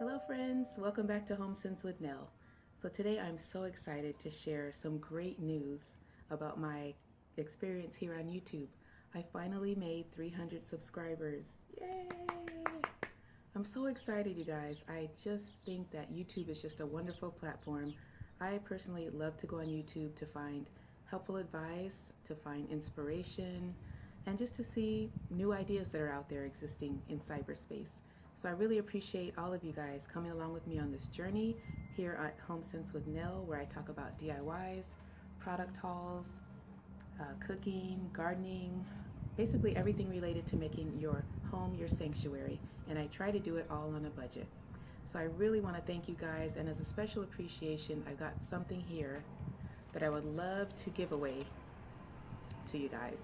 Hello friends, welcome back to Home Sense with Nell. So today I'm so excited to share some great news about my experience here on YouTube. I finally made 300 subscribers. Yay! I'm so excited, you guys. I just think that YouTube is just a wonderful platform. I personally love to go on YouTube to find helpful advice, to find inspiration, and just to see new ideas that are out there existing in cyberspace. So I really appreciate all of you guys coming along with me on this journey here at Home Sense with Nell, where I talk about DIYs, product hauls, cooking, gardening, basically everything related to making your home your sanctuary. And I try to do it all on a budget. So I really want to thank you guys, and as a special appreciation, I've got something here that I would love to give away to you guys.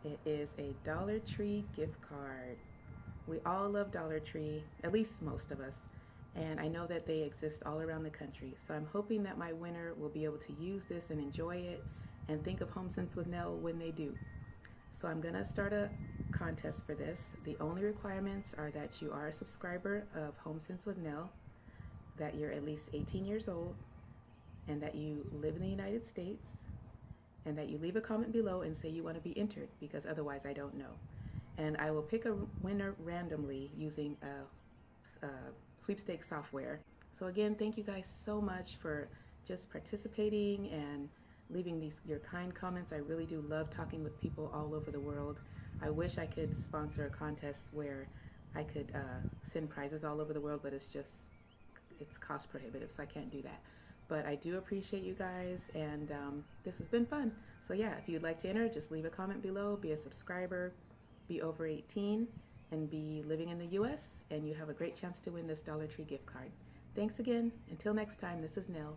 It is a Dollar Tree gift card. We all love Dollar Tree, at least most of us, and I know that they exist all around the country. So I'm hoping that my winner will be able to use this and enjoy it and think of Home Sense with Nell when they do. So I'm gonna start a contest for this. The only requirements are that you are a subscriber of Home Sense with Nell, that you're at least 18 years old, and that you live in the United States, and that you leave a comment below and say you want to be entered, because otherwise I don't know. And I will pick a winner randomly using a sweepstakes software. So again, thank you guys so much for just participating and leaving your kind comments. I really do love talking with people all over the world. I wish I could sponsor a contest where I could send prizes all over the world, but it's cost prohibitive, so I can't do that. But I do appreciate you guys, and this has been fun. So yeah, if you'd like to enter, just leave a comment below, be a subscriber, be over 18, and be living in the US, and you have a great chance to win this Dollar Tree gift card. Thanks again. Until next time, this is Nell.